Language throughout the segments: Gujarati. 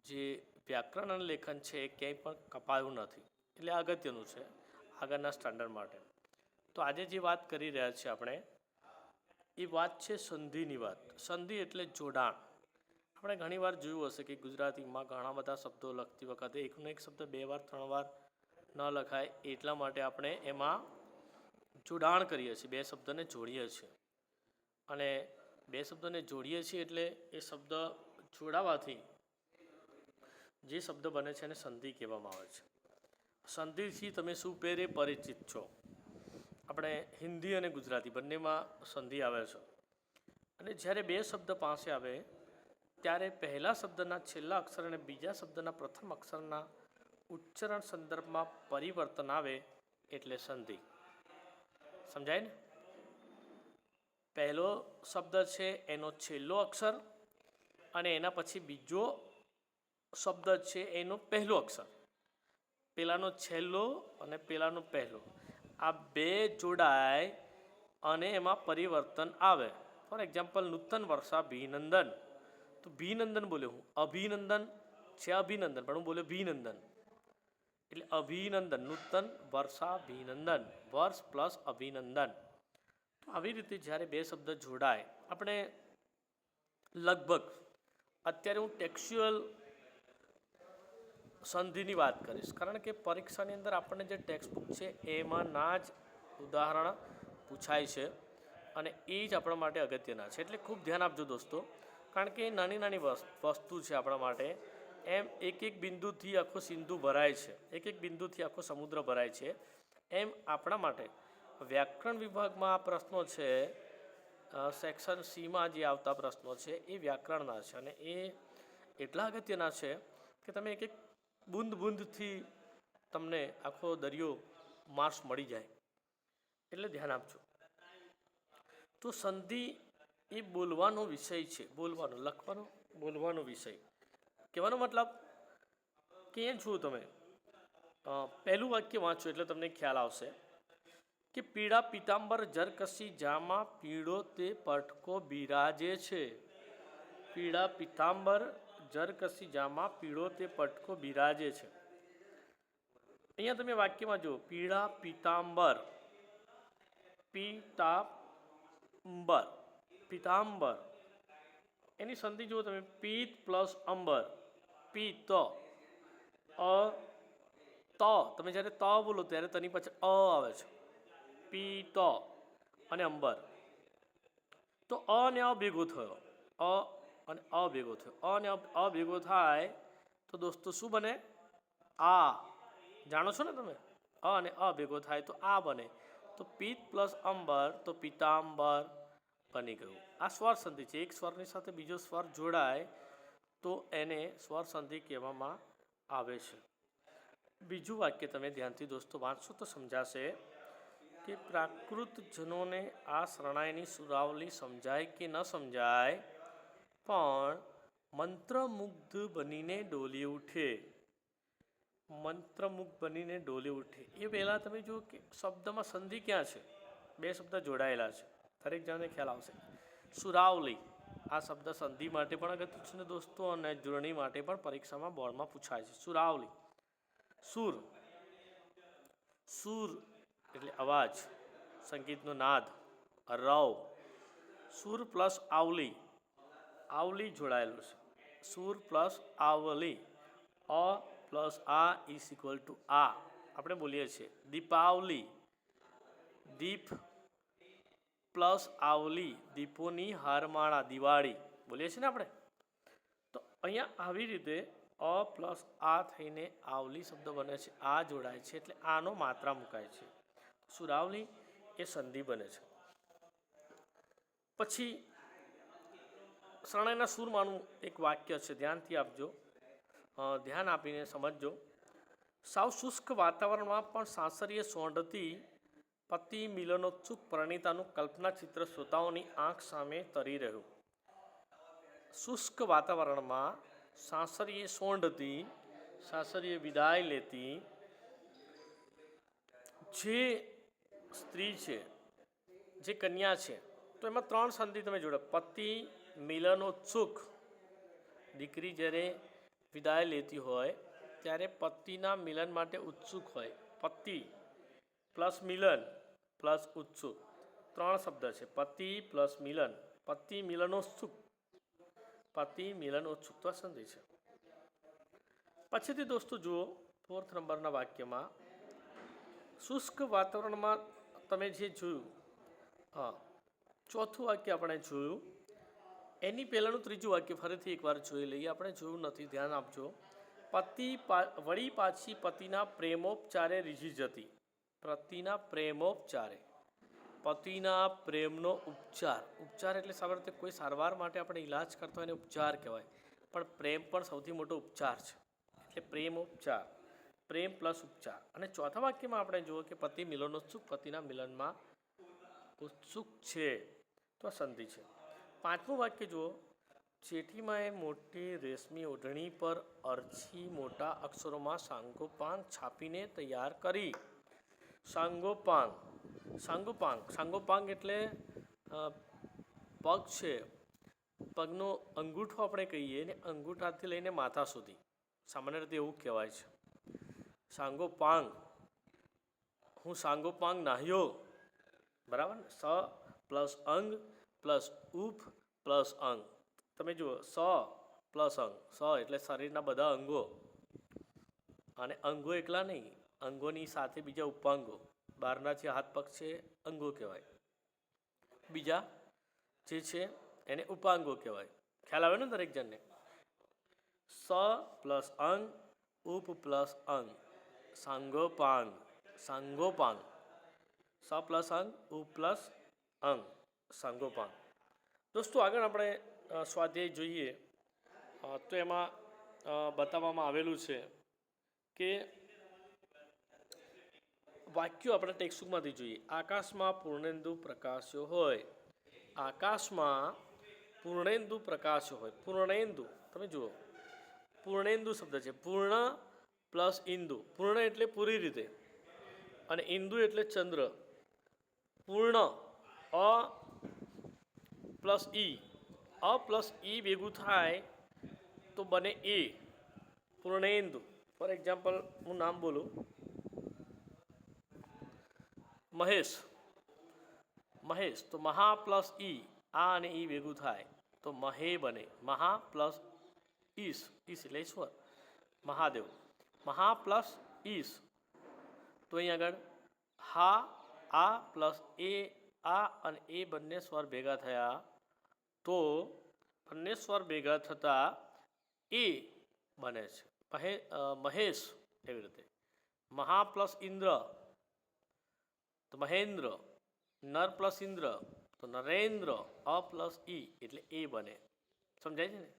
જે વ્યાકરણ અને લેખન છે એ ક્યાંય પણ કપાયું નથી, એટલે અગત્યનું છે આગળના સ્ટાન્ડર્ડ માટે. તો આજે જે વાત કરી રહ્યા છીએ આપણે એ વાત છે સંધિની વાત. સંધિ એટલે જોડાણ. આપણે ઘણીવાર જોયું હશે કે ગુજરાતીમાં ઘણા બધા શબ્દો લખતી વખતે એકનો એક શબ્દ 2 વાર 3 વાર ન લખાય, એટલા માટે આપણે એમાં જોડાણ કરીએ છીએ, 2 શબ્દને જોડીએ છીએ. અને 2 શબ્દોને જોડીએ છીએ એટલે એ શબ્દ જોડાવાથી જે શબ્દ બને છે એને સંધિ કહેવામાં આવે છે. સંધિથી તમે શું પહેરે પરિચિત છો? આપણે હિન્દી અને ગુજરાતી બંનેમાં સંધિ આવે છે. અને જ્યારે 2 શબ્દ પાસે આવે ત્યારે પહેલા શબ્દના છેલ્લા અક્ષર અને બીજા શબ્દના પ્રથમ અક્ષરના ઉચ્ચારણ સંદર્ભમાં પરિવર્તન આવે એટલે સંધિ. સમજાય ને? પહેલો શબ્દ છે એનો છેલ્લો અક્ષર અને એના પછી બીજો શબ્દ છે એનો પહેલો અક્ષર, પેલાનો છેલ્લો અને પેલાનો પહેલો, આ 2 જોડાય અને એમાં પરિવર્તન આવે. ફોર એક્ઝામ્પલ, નૂતન વર્ષા ભીનંદન. તો ભીનંદન બોલ્યો હું, અભિનંદન છે અભિનંદન, પણ હું બોલ્યો ભીનંદન, એટલે અભિનંદન. નૂતન વર્ષા ભીનંદન, વર્ષ પ્લસ અભિનંદન. તો આવી રીતે જ્યારે 2 શબ્દ જોડાય, આપણે લગભગ અત્યારે હું ટેક્સ્ચ્યુઅલ સંધિની વાત કરીશ, કારણ કે પરીક્ષાની અંદર આપણને જે ટેક્સ્ટબુક છે એમાંના જ ઉદાહરણ પૂછાય છે અને એ જ આપણા માટે અગત્યના છે. એટલે ખૂબ ધ્યાન આપજો દોસ્તો, કારણ કે નાની નાની વસ્તુ છે આપણા માટે. એમ એક એક બિંદુથી આખો સિંધુ ભરાય છે, એક એક બિંદુથી આખો સમુદ્ર ભરાય છે, એમ આપણા માટે વ્યાકરણ વિભાગમાં આ પ્રશ્નો છે, સેક્શન સીમાં જે આવતા પ્રશ્નો છે એ વ્યાકરણના છે અને એ એટલા અગત્યના છે કે તમે એક એક બૂંદ બૂંદથી તમને આખો દરિયો માર્ક્સ મળી જાય, એટલે ધ્યાન આપજો. તો સંધિ એ બોલવાનો વિષય છે, બોલવાનો, લખવાનો, બોલવાનો વિષય. કહેવાનો મતલબ કેમ છો તમે? પહેલું વાક્ય વાંચો એટલે તમને ખ્યાલ આવશે કે પીળા પીતાંબર જરકસી જામાં પીળો તે પટકો બિરાજે છે. પીળા પીતાંબર જરકસી જામાં પીળો તે પટકો બિરાજે છે. અહીંયા તમે વાક્યમાં જુઓ, પીળા પીતાંબર, પીતાંબર, પીતાંબર, એની સંધિ જુઓ તમે, પીત પ્લસ અંબર, પીત. ત, તમે જ્યારે ત બોલો ત્યારે તેની પાછળ આવે છે, પીત અને અંબર. તો અને ભેગો થયો, અને ભેગો થયો, અને ભેગો થાય તો દોસ્તો શું બને? આ. જાણો છો ને તમે? અને ભેગો થાય તો આ બને. તો પીત પ્લસ અંબર, તો પીતાંબર બની ગયું. આ સ્વર સંધિ છે. એક સ્વરની સાથે બીજો સ્વર જોડાય તો એને સ્વર સંધિ કહેવામાં આવે છે. બીજું વાક્ય તમે ધ્યાનથી દોસ્તો વાંચશો તો સમજાશે કે પ્રાકૃતજનોને આ શરણાઈની સુરાવલી સમજાય કે ન સમજાય, પણ મંત્રમુગ્ધ બનીને ડોલી ઉઠે. મંત્રમુગ્ધ બનીને ડોલી ઉઠે એ પહેલાં તમે જુઓ કે શબ્દમાં સંધિ ક્યાં છે? 2 શબ્દ જોડાયેલા છે, દરેક જણને ખ્યાલ આવશે. સુરાવલી, આ શબ્દ સંધિ માટે પણ અગત્ય છે ને દોસ્તો, અને જોડણી માટે પણ પરીક્ષામાં બોર્ડમાં પૂછાય છે. સુરાવલી, સુર, સુર એટલે અવાજ, સંગીતનો નાદ, રવ. સુર પ્લસ આવલી, આવલી જોડાયેલું છે, સુર પ્લસ આવલી, અ પ્લસ આ ઇઝ ઇક્વલ ટુ આ. આપણે બોલીએ છીએ દીપાવલી, દીપ પ્લસ આવલી, દીપોની હારમાળા, દિવાળી બોલીએ છીએ ને આપણે. તો અહીંયા આવી રીતે અ પ્લસ આ થઈને આવલી શબ્દ બને છે, આ જોડાય છે એટલે આનો માત્રા મુકાય છે. સુરાવલી એ સંધિ બને છે. પછી શરણાઈના સૂરમાંનું એક વાક્ય છે, ધ્યાનથી આપજો, ધ્યાન આપીને સમજજો. સાવ શુષ્ક વાતાવરણમાં પણ સાસરીએ સોંઢતી પતિ મિલનોત્સુક પરિણીતાનું કલ્પના ચિત્ર શ્રોતાઓની આંખ સામે તરી રહ્યું. શુષ્ક વાતાવરણમાં સાસરીએ સોંઢતી, સાસરીએ વિદાય લેતી જે સ્ત્રી છે, જે કન્યા છે, તો એમાં 3 સંધિ તમે જોડો. પતિ મિલનોત્સુક, દીકરી જ્યારે વિદાય લેતી હોય ત્યારે પતિના મિલન માટે ઉત્સુક હોય. પતિ પ્લસ મિલન પ્લસ ઉત્સુક, 3 શબ્દ છે. પતિ પ્લસ મિલન, પતિ મિલનોત્સુક, પતિ મિલનોત્સુક તો સંધિ છે. પછીથી દોસ્તો જુઓ 4th નંબરના વાક્યમાં શુષ્ક વાતાવરણમાં તમે જે જોયું, હા, ચોથું વાક્ય આપણે જોયું. એની પહેલાંનું ત્રીજું વાક્ય ફરીથી એકવાર જોઈ લઈએ. આપણે જોયું નથી, ધ્યાન આપજો. પતિ વળી પાછી પતિના પ્રેમોપચારે રીઝી જતી. પતિના પ્રેમોપચારે, પતિના પ્રેમનો ઉપચાર. ઉપચાર એટલે સામાન્ય રીતે કોઈ સારવાર માટે આપણે ઈલાજ કરતા હોય એને ઉપચાર કહેવાય, પણ પ્રેમ પણ સૌથી મોટો ઉપચાર છે. એટલે પ્રેમોપચાર, પ્રેમ પ્લસ ઉપચાર. અને ચોથા વાક્યમાં આપણે જુઓ કે પતિ મિલનોત્સુક, પતિના મિલનમાં ઉત્સુક છે તો સંધિ છે. 5મું વાક્ય જુઓ. જેઠીમાએ મોટી રેશમી ઓઢણી પર અરછી મોટા અક્ષરોમાં સાંગોપાંગ છાપીને તૈયાર કરી. સાંગોપાંગ, સાંગોપાંગ, સાંગોપાંગ એટલે પગ છે, પગનો અંગૂઠો આપણે કહીએ ને, અંગૂઠાથી લઈને માથા સુધી સામાન્ય રીતે એવું કહેવાય છે. સાંગોપાંગ, હું સાંગોપાંગ નાહ્યો, બરાબર ને. સ પ્લસ અંગ પ્લસ ઉપ પ્લસ અંગ. તમે જુઓ, સ પ્લસ અંગ, સ એટલે શરીરના બધા અંગો, અને અંગો એકલા નહીં, અંગોની સાથે બીજા ઉપાંગો. બહારના જે હાથ પગ છે અંગો કહેવાય, બીજા જે છે એને ઉપાંગો કહેવાય. ખ્યાલ આવે ને દરેક જણને. સ પ્લસ અંગ ઉપ પ્લસ અંગ, સાંગોપાંગ, સાંગોપાંગ. સ પ્લસ અંગ ઉપ પ્લસ અંગ, સાંગોપાંગ. દોસ્તો આગળ આપણે સ્વાધ્યાય જોઈએ તો એમાં બતાવવામાં આવેલું છે કે વાક્યો આપણે ટેક્સ્ટબુકમાંથી જોઈએ. આકાશમાં પૂર્ણેન્દુ પ્રકાશ્યો હોય. આકાશમાં પૂર્ણેન્દુ પ્રકાશ્યો હોય. પૂર્ણેન્દુ, તમે જુઓ, પૂર્ણેન્દુ શબ્દ છે. પૂર્ણ પ્લસ ઇન્દુ. પૂર્ણ એટલે પૂરી રીતે, અને ઇન્દુ એટલે ચંદ્ર. પૂર્ણ, અ પ્લસ ઈ, અ પ્લસ ઈ ભેગું થાય તો બને એ, પૂર્ણેન્દુ. ફોર એક્ઝામ્પલ હું નામ બોલું, મહેશ. મહેશ તો મહા પ્લસ ઈ, આ અને ઈ ભેગું થાય તો મહે બને. મહા પ્લસ ઈશ, ઈશ એટલે ઈશ્વર, મહાદેવ. મહા પ્લસ ઈશ, તો અહીં આગળ હા, આ પ્લસ એ, આ અને એ બંને સ્વર ભેગા થયા તો બંને સ્વર ભેગા થતા એ બને છે મહેશ. એવી રીતે મહા પ્લસ ઇન્દ્ર તો મહેન્દ્ર. નર પ્લસ ઇન્દ્ર તો નરેન્દ્ર. અ પ્લસ ઈ એટલે એ બને. સમજાય છે ને?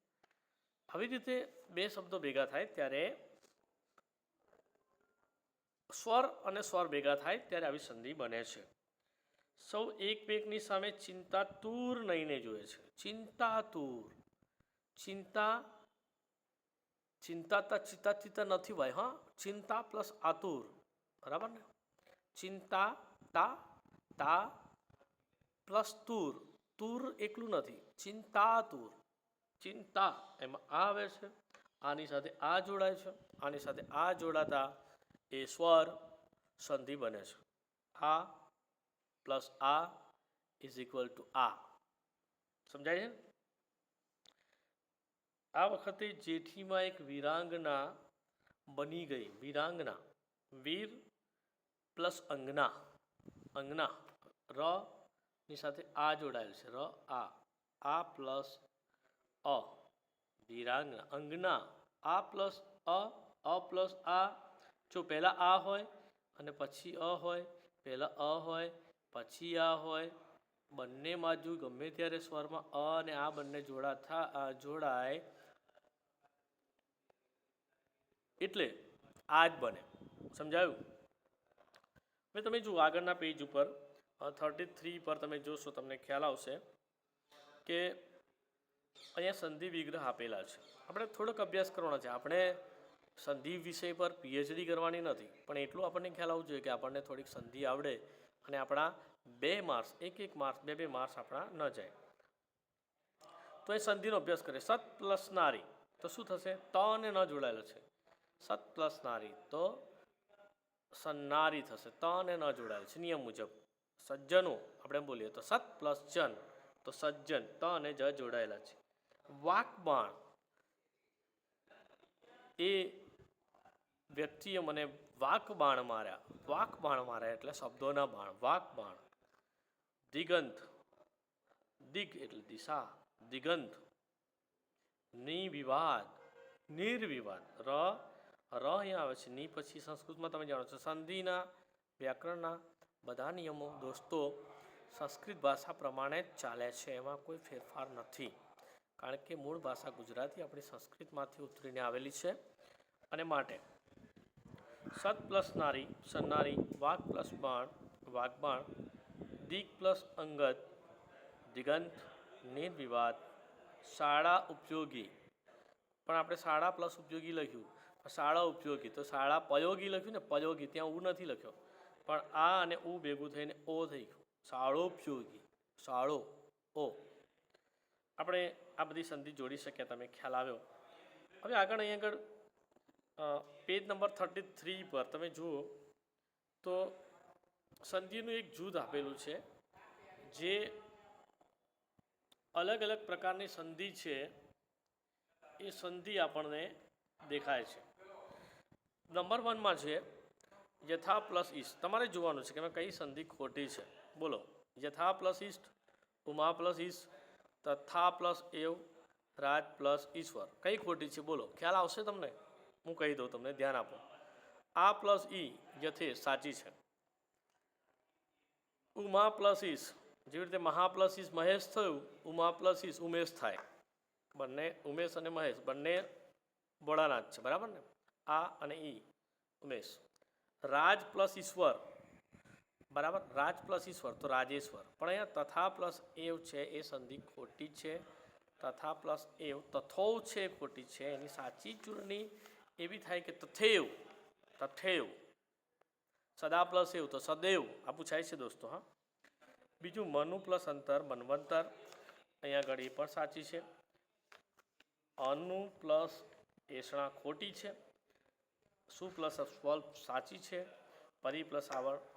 આવી રીતે બે શબ્દો ભેગા થાય ત્યારે સ્વર અને સ્વર ભેગા થાય ત્યારે આવી સંધિ બને છે. સૌ એકમેકની સામે ચિંતાતુર નહીને જોવે છે. ચિંતાતુર, ચિંતા, ચિંતાતા ચિતા ચિતા નથી ભાઈ, હા, ચિંતા પ્લસ આતુર, બરાબર ને. ચિંતા તા, તા પ્લસ તુર, તુર એકલું નથી, ચિંતાતુર. ચિંતા એમાં આ આવે છે, આની સાથે આ જોડાય છે, આની સાથે આ જોડાતા એ સ્વર સંધિ બને છે. આ પ્લસ આ ઇઝ ઇક્વલ ટુ આ. સમજાય છે? આ વખતે જેઠીમાં એક વીરાંગના બની ગઈ. વીરાંગના, વીર પ્લસ અંગના, અંગના. ર ની સાથે આ જોડાયેલ છે, ર આ, આ પ્લસ અ, વીરાંગના. અંગના, આ પ્લસ અ પ્લસ આ. જો પહેલાં આ હોય અને પછી અ હોય, પહેલાં અ હોય પછી આ હોય, બંને બાજુ ગમે ત્યારે સ્વરમાં અ અને આ બંને જોડાય એટલે આ જ બને. સમજાયું? હવે તમે જુઓ આગળના પેજ ઉપર 33 પર તમે જોશો, તમને ખ્યાલ આવશે કે અહીંયા સંધિ વિગ્રહ આપેલા છે. આપણે થોડોક અભ્યાસ કરવાનો છે. આપણે સંધિ વિષય પર પીએચડી કરવાની નથી, પણ એટલું આપણને ખ્યાલ આવવું જોઈએ કે આપણને થોડીક સંધિ આવડે અને આપણા 2 માર્ક્સ, એક માર્ક્સ, 2 માર્ક્સ આપણા ન જાય. તો એ સંધિનો અભ્યાસ કરે. સત પ્લસ નારી, તો શું થશે? ત અને ન જોડાયેલો છે. સત પ્લસ નારી તો સન્નારી થશે. ત અને ન જોડાયેલ છે નિયમ મુજબ. સજ્જનો આપણે બોલીએ તો સત પ્લસ જન તો સજ્જન. ત અને જ જોડાયેલા છે. વાકબાણ એ વ્યક્તિએ મને વાકબાણ માર્યા. વાકબાણ માર્યા એટલે શબ્દોના બાણ. વાકબાણ. દિગંત દિગ એટલે દિશા. દિગંત. નિવિવાદ નિર્વિવાદ. ર અહીંયા આવે છે. ની પછી સંસ્કૃતમાં તમે જાણો છો સંધિના વ્યાકરણના બધા નિયમો દોસ્તો સંસ્કૃત ભાષા પ્રમાણે જ ચાલે છે. એમાં કોઈ ફેરફાર નથી, કારણ કે મૂળ ભાષા ગુજરાતી આપણી સંસ્કૃતમાંથી ઉતરીને આવેલી છે. અને માટે સત પ્લસ નારી સન્નારી, વાક પ્લસ બાણ વાકબાણ, દિગ પ્લસ અંગત દિગંત, નિર્વિવાદ, શાળા ઉપયોગી. પણ આપણે શાળા પ્લસ ઉપયોગી લખ્યું, શાળા ઉપયોગી તો શાળા પયોગી લખ્યું ને, પયોગી ત્યાં ઉ નથી લખ્યો, પણ આ અને ઉ ભેગું થઈને ઓ થઈ ગયું. શાળોપયોગી. શાળો ઓ. આપણે આ બધી સંધિ જોડી શક્યા, તમે ખ્યાલ આવ્યો. હવે આગળ અહીં આગળ પેજ નંબર 33 પર તમે જુઓ તો સંધિનું એક જૂથ આપેલું છે, જે અલગ અલગ પ્રકારની સંધિ છે એ સંધિ આપણને દેખાય છે. નંબર 1માં છે યથા પ્લસ ઈષ્ટ. તમારે જોવાનું છે કે કઈ સંધિ ખોટી છે. બોલો. યથા પ્લસ ઈષ્ટ, ઉમા પ્લસ ઈષ્ટ, તથા પ્લસ એવ, રાજ પ્લસ ઈશ્વર. કઈ ખોટી છે બોલો? ખ્યાલ આવશે તમને? હું કહી દઉં તમને, ધ્યાન આપો. આ પ્લસ ઈ યથે સાચી છે. ઉમા પ્લસ ઈશ, જેવી રીતે મહા પ્લસ ઈશ મહેશ થયું, ઉમા પ્લસ ઈશ ઉમેશ થાય. બંને ઉમેશ અને મહેશ બંને વડાના જ છે, બરાબર ને? આ અને ઈ ઉમેશ. રાજ પ્લસ ઈશ્વર, બરાબર? રાજ પ્લસ ઈશ્વર તો રાજેશ્વર. પણ અહીંયા તથા પ્લસ એવ છે એ સંધિ ખોટી છે. તથા પ્લસ એવ તથોવ છે ખોટી છે. એની સાચી ચૂંટણી એવી થાય કે તથેવ. તથેવ. સદા પ્લસ એવ તો સદૈવ. આ પૂછાય છે દોસ્તો. હા, બીજું મનુ પ્લસ અંતર મનવંતર. અહીંયા આગળ એ પણ સાચી છે. અનુ પ્લસ એષણા ખોટી છે. સુ પ્લસ સ્વલ્પ સાચી છે. પરી પ્લસ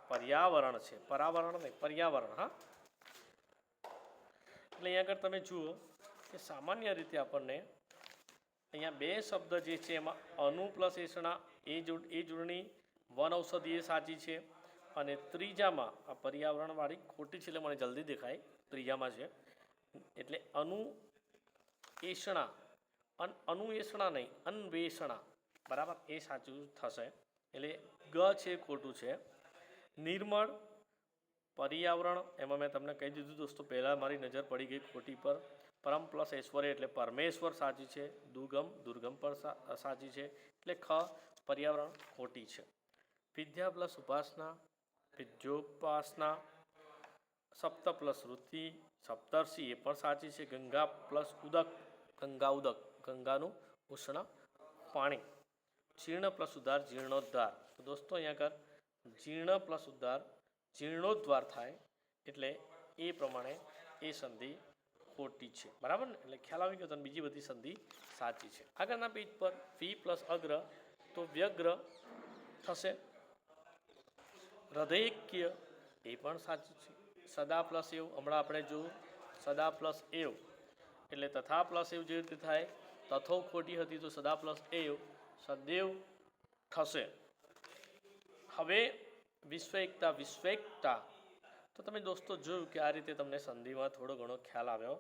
પર્યાવરણ છે. પરાવરણ નહીં, પર્યાવરણ. હા, એટલે અહીંયા આગળ તમે જુઓ કે સામાન્ય રીતે આપણને અહીંયા બે શબ્દ જે છે એમાં અનુ પ્લસ એષણા એ જોડણી વન ઔષધિ એ સાચી છે. અને ત્રીજામાં આ પર્યાવરણવાળી ખોટી છે, એટલે મને જલ્દી દેખાય. ત્રીજામાં છે એટલે એષણા અનુએષણા નહીં, અન્વેષણા, બરાબર? એ સાચું થશે. એટલે ગ છે ખોટું છે. નિર્મળ, પર્યાવરણ, એમાં મેં તમને કહી દીધું દોસ્તો, પહેલાં મારી નજર પડી ગઈ ખોટી પર. પરમ પ્લસ ઐશ્વર્ય એટલે પરમેશ્વર સાચી છે. દુર્ગમ પણ સાચી છે. એટલે ખ પર્યાવરણ ખોટી છે. વિદ્યા પ્લસ ઉપાસના વિદ્યોપાસના. સપ્ત પ્લસ વૃત્તિ સપ્તર્ષિ એ પણ સાચી છે. ગંગા પ્લસ ઉદક ઉદક, ગંગાનું ઉષ્ણ પાણી. જીર્ણ પ્લસ ઉદ્ધાર જીર્ણોદ્ધાર. તો દોસ્તો અહીંયા આગળ જીર્ણ પ્લસ ઉદ્ધાર જીર્ણોદ્ધાર થાય, એટલે એ પ્રમાણે એ સંધિ ખોટી છે, બરાબર ને? એટલે ખ્યાલ આવી ગયો. બીજી બધી સંધિ સાચી છે. આગળના પેજ પર વી પ્લસ અગ્ર તો વ્યગ્ર થશે. હૃદયૈક્ય એ પણ સાચું છે. સદા પ્લસ એવ, હમણાં આપણે જોયું સદા પ્લસ એવ એટલે તથા પ્લસ એવ જે રીતે થાય. તથો ખોટી હતી તો સદા પ્લસ એવ સદૈવ થશે. હવે વિશ્વૈકતા. તો તમે દોસ્તો જોયું કે આ રીતે તમને સંધિમાં થોડો ઘણો ખ્યાલ આવ્યો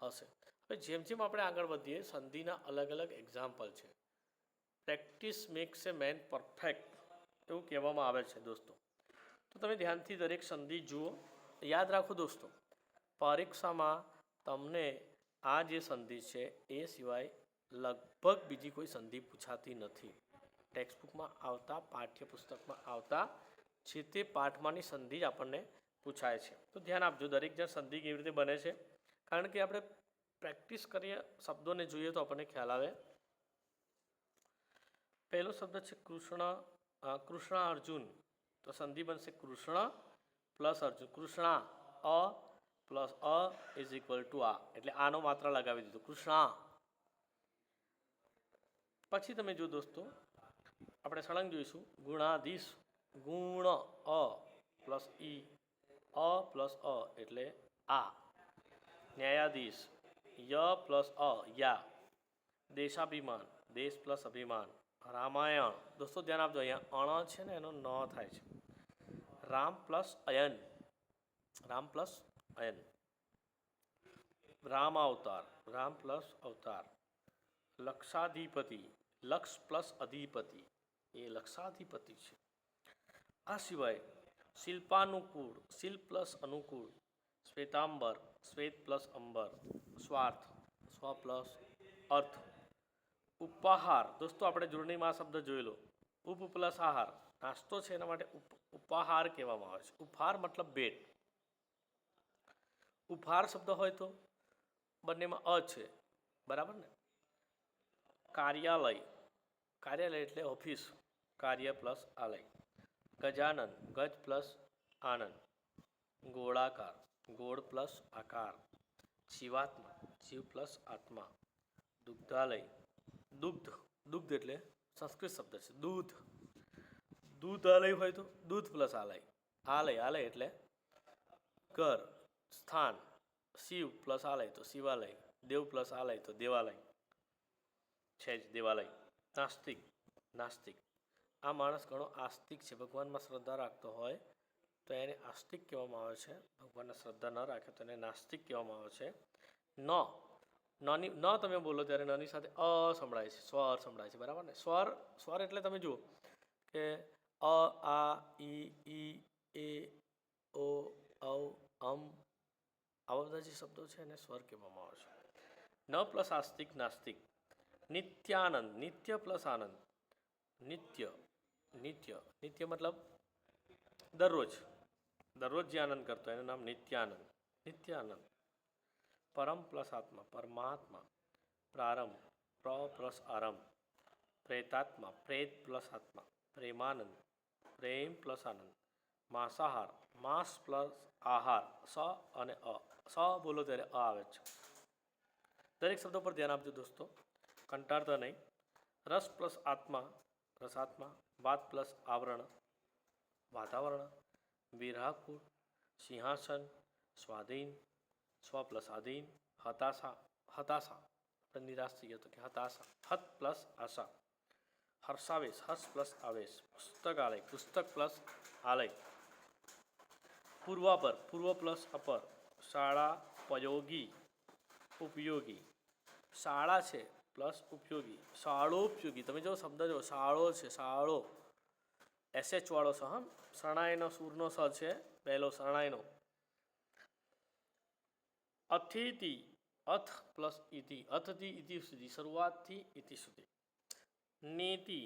હશે. હવે જેમ જેમ આપણે આગળ વધીએ, સંધિના અલગ અલગ એક્ઝામ્પલ છે. પ્રેક્ટિસ મેક્સ એ મેન પરફેક્ટ એવું કહેવામાં આવે છે દોસ્તો. તો તમે ધ્યાનથી દરેક સંધિ જુઓ. યાદ રાખો દોસ્તો, પરીક્ષામાં તમને આ જે સંધિ છે એ સિવાય લગભગ બીજી કોઈ સંધિ પૂછાતી નથી. ટેક્સ્ટબુકમાં આવતા, પાઠ્યપુસ્તકમાં આવતા જે તે પાઠમાંની સંધિ જ આપણને પૂછાય છે. તો ધ્યાન આપજો દરેક જણ સંધિ કેવી રીતે બને છે, કારણ કે આપણે પ્રેક્ટિસ કરીએ, શબ્દોને જોઈએ તો આપણને ખ્યાલ આવે. પહેલો શબ્દ છે કૃષ્ણ અર્જુન. તો સંધિ બનશે Krishna plus Arjun. Krishna a plus a is equal two આ, એટલે આનો માત્ર લગાવી દીધો કૃષ્ણા. પછી તમે જો દોસ્તો આપણે સળંગ જોઈશું ગુણાધીશ ગુણ અ પ્લસ ઈ અ પ્લસ અ એટલે આ ન્યાયાધીશ ય પ્લસ અ યા દેશાભિમાન દેશ પ્લસ અભિમાન રામાયણ દોસ્તો ધ્યાન આપજો અહીંયા અણ છે ને એનો ન થાય છે રામ પ્લસ અયન રામ પ્લસ અયન રામ અવતાર રામ પ્લસ અવતાર લક્ષાધિપતિ લક્ષ પ્લસ અધિપતિ એ લક્ષાધિપતિ છે આ સિવાય શિલ્પાનુકૂળ શિલ્પ પ્લસ અનુકૂળ શ્વેતાંબર શ્વેત પ્લસ અંબર સ્વાર્થ સ્વ પ્લસ અર્થ ઉપાહાર દોસ્તો આપણે જોડણીમાં આ શબ્દ જોયેલો ઉપ પ્લસ આહાર નાસ્તો છે એના માટે ઉપાહાર કહેવામાં આવે છે ઉપહાર મતલબ ભેટ ઉપહાર શબ્દ હોય તો બંનેમાં અ છે બરાબર ને કાર્યાલય કાર્યાલય એટલે ઓફિસ કાર્ય પ્લસ આલય ગજાનન ગજ પ્લસ આનંદ ગોળાકાર ગોળ પ્લસ આકાર જીવાત્મા જીવ પ્લસ આત્મા દુગ્ધાલય દુગ્ધ દુગ્ધ એટલે સંસ્કૃત શબ્દ છે દૂધ દૂધ આલય હોય તો દૂધ પ્લસ આલય આલય આલય એટલે ઘર સ્થાન શિવ પ્લસ આલય તો શિવાલય દેવ પ્લસ આલય તો દેવાલય છે જ દેવાલય નાસ્તિક નાસ્તિક આ માણસ ઘણો આસ્તિક છે ભગવાનમાં શ્રદ્ધા રાખતો હોય તો એને આસ્તિક કહેવામાં આવે છે ભગવાનને શ્રદ્ધા ન રાખે તો એને નાસ્તિક કહેવામાં આવે છે ન તમે બોલો ત્યારે નની સાથે અ સંભળાય છે સ્વર સંભળાય છે બરાબર ને સ્વર સ્વર એટલે તમે જુઓ કે અ આ ઈ એ ઓ ઔ અમ આવા બધા જે શબ્દો છે એને સ્વર કહેવામાં આવે છે ન પ્લસ આસ્તિક નાસ્તિક નિત્યાનંદ નિત્ય પ્લસ આનંદ નિત્ય નિત્ય નિત્ય મતલબ દરરોજ દરરોજ જે આનંદ કરતો એનું નામ નિત્યાનંદ નિત્યાનંદ પરમ પ્લસ આત્મા પરમાત્મા પ્રારંભ પ્ર પ્લસ આરંભ પ્રેતાત્મા પ્રેત પ્લસ આત્મા પ્રેમાનંદ પ્રેમ પ્લસ આનંદ માંસાહાર માંસ પ્લસ આહાર સ અને અ સ બોલો ત્યારે અ આવે છે દરેક શબ્દો પર ધ્યાન આપજો દોસ્તો કંટાળતા નહીં રસ પ્લસ આત્મા રસાત્મા વાત પ્લસ આવરણ વાતાવરણ વિરાહકુળ સિંહાસન સ્વાધીન સ્વ પ્લસ આધીન હતાશા હતાશા આપણે નિરાશ થઈએ તો કે હતાશા હત પ્લસ આશા હર્ષાવેશ હર્ષ પ્લસ આવેશ પુસ્તકાલય પુસ્તક પ્લસ આલય પૂર્વાપર પૂર્વ પ્લસ અપર શાળા પયોગી ઉપયોગી શાળા છે પ્લસ ઉપયોગી શાળોપયોગી તમે જો શબ્દ જો શાળો છે શાળો એસએચ વાળો સ હા શરણાઈનો સૂરનો સ છે પહેલો શરણાઈનો અથિતિ અથ પ્લસ ઇતિ અથથી ઇતિ સુધી શરૂઆતથી ઇતિ સુધી નીતિ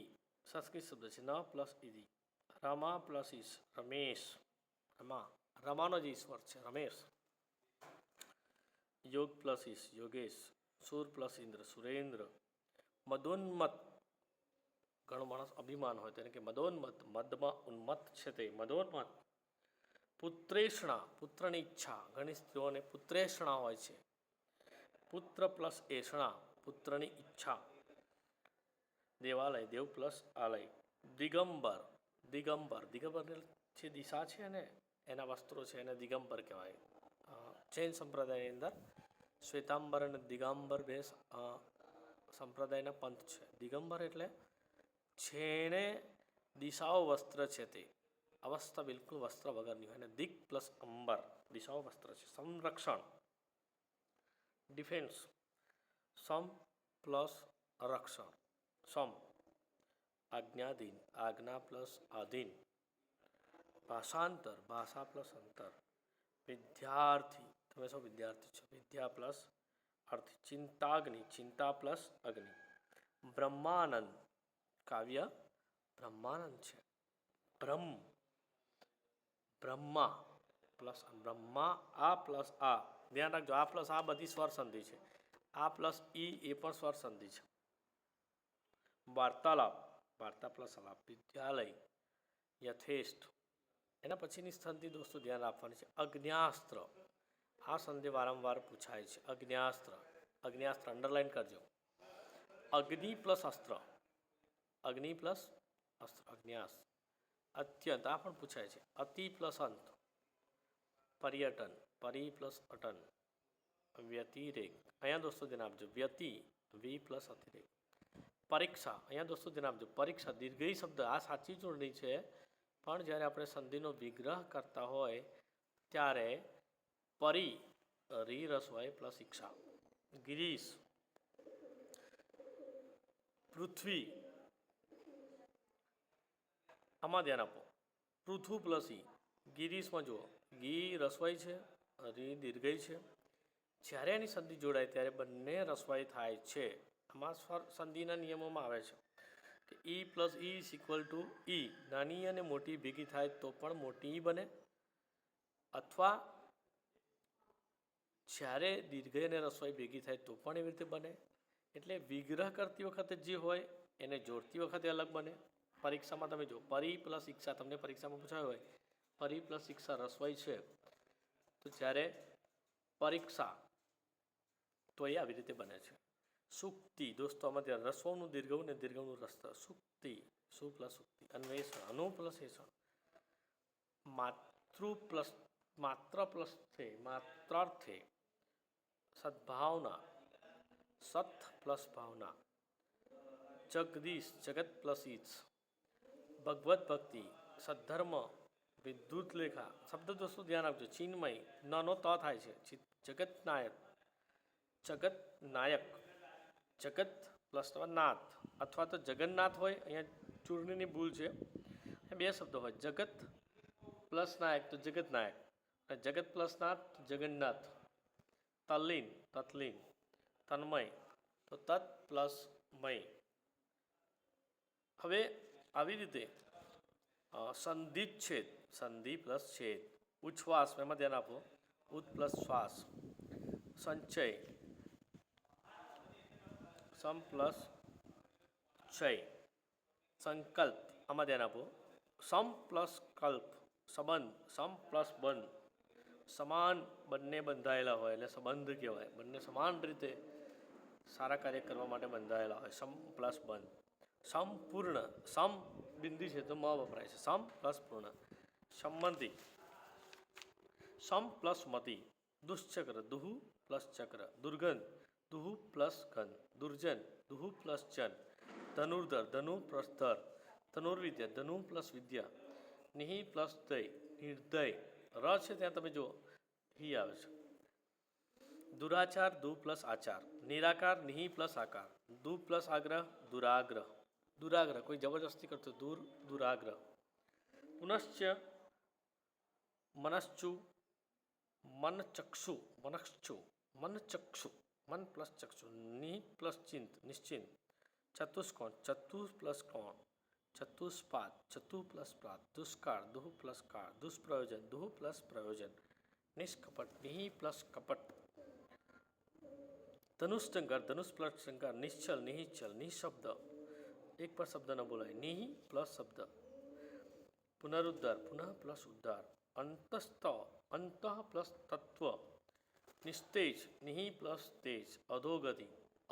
સંસ્કૃત શબ્દ છે ન પ્લસ ઇતિ રમા પ્લસ ઈશ રમેશ રમા રમાનો જ ઈશ્વર છે રમેશ યોગ પ્લસ ઈશ યોગેશ સુર પ્લસ ઇન્દ્ર સુરેન્દ્ર મદોન્મત ઘણો માણસ અભિમાન હોય તેને કે મદોન્મત મદમાં ઉન્મત્ત છે તે મદોન્મત પુત્રેષણા પુત્રની ઈચ્છા ઘણી સ્ત્રીઓને પુત્રેષણા હોય છે પુત્ર પ્લસ એષણા પુત્રની ઈચ્છા દેવાલય દેવ પ્લસ આલય દિગંબર દિગંબર દિગંબર જે દિશા છે ને એના વસ્ત્રો છે એને દિગંબર કહેવાય જૈન સંપ્રદાયની અંદર શ્વેતાંબર અને દિગંબર બે સંપ્રદાયના પંથ છે દિગંબર એટલે જેણે દિશાઓ વસ્ત્ર છે તે અવસ્થા બિલકુલ વસ્ત્ર વગરની હોય અને દિગ પ્લસ અંબર દિશાઓ વસ્ત્ર છે સંરક્ષણ ડિફેન્સ સમ પ્લસ રક્ષણ સમ આજ્ઞાધીન આજ્ઞા પ્લસ આધીન ભાષાંતર ભાષા પ્લસ અંતર વિદ્યાર્થી તમે સૌ વિદ્યાર્થી છો વિદ્યા પ્લસ અર્થી ચિંતાગ્નિ ચિંતા પ્લસ અગ્નિ બ્રહ્માનંદ કાવ્ય બ્રહ્માનંદ છે બ્રહ્મ બ્રહ્મા પ્લસ બ્રહ્મા આ પ્લસ આ ધ્યાન રાખજો આ પ્લસ આ બધી સ્વર સંધિ છે આ પ્લસ ઈ એ પણ સ્વર સંધિ છે વાર્તાલાપ વાર્તા પ્લસ આલાપ વિદ્યાલય યથેષ્ટ એના પછીની સંધિ દોસ્તો ધ્યાન રાખવાની છે અગ્ન્યાસ્ત્ર આ સંધિ વારંવાર પૂછાય છે અગ્ન્યાસ્ત્ર અગ્ન્યાસ્ત્ર અંડરલાઇન કરજો અગ્નિ પ્લસ અસ્ત્ર અગ્નિ પ્લસ અસ્ત્ર, અગ્ન્યાસ. અત્યંત આ પણ પૂછાય છે. અતિ પ્લસ અંત, પર્યટન, પરી પ્લસ અટન. વ્યતિરેક, અહીંયા દોસ્તો ધ્યાન આપજો, વ્યતિ વી પ્લસ અતિરેક. પરીક્ષા, અહીંયા દોસ્તો ધ્યાન આપજો, પરીક્ષા દીર્ઘઈ શબ્દ, આ સાચી જોડણી છે, પણ જ્યારે આપણે સંધિનો વિગ્રહ કરતા હોય ત્યારે પરી રી રસવાય પ્લસ ઈક્ષા. ગિરીશ, પૃથ્વી, આમાં ધ્યાન આપો, પૃથુ પ્લસ ઈ. ગિરીશમાં જુઓ, ગી રસવાઈ છે, રી દીર્ઘઈ છે. જ્યારે એની સંધિ જોડાય ત્યારે બંને રસવાઈ થાય છે. આમાં સંધિના નિયમોમાં આવે છે કે E plus E is equal to E. નાની અને મોટી ભેગી થાય તો પણ મોટી ઈ બને, અથવા જ્યારે દીર્ઘઈ અને રસવાઈ ભેગી થાય તો પણ એવી રીતે બને. એટલે વિગ્રહ કરતી વખતે જે હોય એને જોડતી વખતે અલગ બને. પરીક્ષામાં તમે જો પરી પ્લસ ઈક્ષા, તમને પરીક્ષામાં પૂછાયું હોય પરી પ્લસ ઈક્ષા રસવાઈ છે, તો જ્યારે પરીક્ષા તો એ આવી રીતે બને છે. સુક્તિ, દોસ્તો આમાં ત્યાં રસવનું દીર્ઘવું ને દીર્ઘવનું રસ્ત. સુક્તિ, સુ પ્લસ સુક્તિ. અન્વેષણ, અનુ પ્લસ એષણ. માત્ર પ્લસ થે, માત્રાર્થે. સદભાવના, સત પ્લસ ભાવના. જગદીશ, જગત પ્લસ ઈચ. ભગવત ભક્તિ, સદ્ધર્મ, વિદ્યુત લેખા. શબ્દ દોસ્તો ધ્યાન આપજો, ચિન્મય, નનો ત થાય છે. જગત નાયક, જગત નાયક, જગત પ્લસ નાથ, અથવા તો જગન્નાથ હોય, અહીંયા ચૂર્ણીની ભૂલ છે, બે શબ્દો હોય, જગત પ્લસ નાયક તો જગત નાયક, અને જગત પ્લસ નાથ તો જગન્નાથ. તલ્લીન, તત્લીન. તન્મય તો તત્ પ્લસ મય. હવે આવી રીતે સંધિ છેદ, સંધિ પ્લસ છેદ. ઉચ્છ્વાસ, એમાં ધ્યાન આપો, ઉત પ્લસ શ્વાસ. સંચય, સમ પ્લસ ચય. સંકલ્પ, આમાં ધ્યાન આપો, સમ પ્લસ કલ્પ. સંબંધ, સમ પ્લસ બંધ. સમાન, બંને બંધાયેલા હોય એટલે સંબંધ કહેવાય. બંને સમાન રીતે સારા કાર્ય કરવા માટે બંધાયેલા હોય, સમ પ્લસ બંધ. સંપૂર્ણ, સમ બિંદી છે તો મ વપરાય છે, સમ પ્લસ પૂર્ણ. સંમતિ, સમ પ્લસ મતિ. દુશ્ચક્ર, દુહુ પ્લસ ચક્ર. દુર્ગંધ, દુહુ પ્લસ ગંધ. દુર્જન, દુહુ પ્લસ જન. ધનુર્ધર, ધનુ પ્લસ ધર. ધનુર્વિદ્યા, ધનુ પ્લસ વિદ્યા. નિહિ પ્લસ દય, નિર્દય. ર છે ત્યાં તમે જુઓ હી આવે છે. દુરાચાર, દુ પ્લસ આચાર. નિરાકાર, નિહિ પ્લસ આકાર. દુ પ્લસ આગ્રહ, દુરાગ્રહ. દુરાગ્રહ, કોઈ જબરજસ્તી કરતો, દૂર, દુરાગ્રહ. પુનશ્ચ, મનશ્ચુ, મનચક્ષુ, મનક્ષુ, મનચક્ષુ. મન પ્લસ ચક્ષુ. નિ પ્લસ ચિંત, નિશ્ચિંત. ચતુષ્કોણ, ચતુ પ્લસ કોણ. ચતુષ્પાદ, ચતુ પ્લસ પાદ. દુષ્કાળ, દુહ પ્લસ કાળ. દુષ્પ્રયોજન, દુહ પ્લસ પ્રયોજન. નિષ્કપટ, નિહિ પ્લસ કપટ. ધનુષ્ટંકાર, ધનુષ પ્લસ ટંકાર. નિશ્ચલ, નિહિચલ. નિશબ્દ, એક પર શબ્દ ન બોલાય, નિહિ પ્લસ શબ્દ. પુનરુદ્ધાર, પુનઃ પ્લસ ઉદ્ધાર. અંતસ્ત, અંત પ્લસ તત્વ. નિસ્તેજ, નિહિ પ્લસ તેજ. અધોગતિ,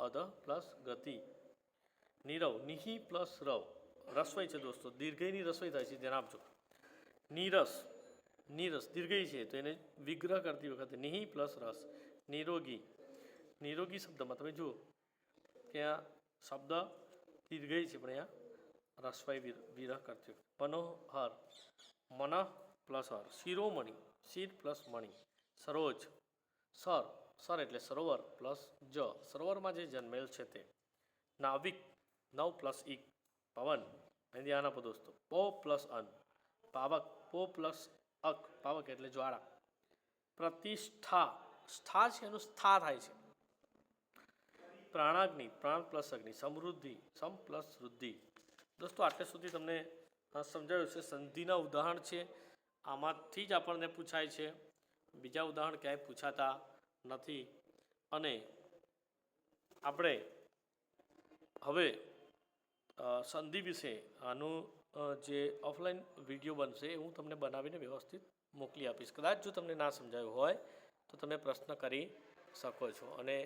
અધ પ્લસ ગતિ. નીરવ, નિહિ પ્લસ રવ. રસવાઈ છે દોસ્તો, દીર્ઘઈની રસવાઈ થાય છે, ધ્યાન આપજો. નીરસ, નીરસ દીર્ઘઈ છે તો એને વિગ્રહ કરતી વખતે નિહિ પ્લસ રસ. નિરોગી, નિરોગી શબ્દમાં તમે જુઓ ત્યાં શબ્દ દીર્ઘઈ છે પણ અહીંયા રસવાઈ વિરહ કરતી વખતે. મનોહર, મન પ્લસ હર. શિરોમણી, શિર પ્લસ મણી. સરોજ, સર, સર એટલે સરોવર પ્લસ જ. સરોવરમાં જે જન્મેલ છે તે. નાવિક, નવ પ્લસ ઇક. પવન, અહીં ધ્યાન આપો દોસ્તો, પો પ્લસ અન. પાવક, પો પ્લસ અક. પાવક એટલે જ્વાળા. પ્રતિષ્ઠા, સ્થા છે એનું સ્થા થાય છે. પ્રાણાગ્નિ, પ્રાણ પ્લસ અગ્નિ. સમૃદ્ધિ, સમ પ્લસ વૃદ્ધિ. દોસ્તો આટલે સુધી તમને સમજાવ્યું છે. સંધિના ઉદાહરણ છે, આમાંથી જ આપણને પૂછાય છે, બીજા ઉદાહરણ ક્યાંય પૂછાતા નથી. અને આપણે હવે સંધિ વિશે આનું જે ઓફલાઈન વિડીયો બનશે એ હું તમને બનાવીને વ્યવસ્થિત મોકલી આપીશ. કદાચ જો તમને ના સમજાયું હોય તો તમે પ્રશ્ન કરી શકો છો. અને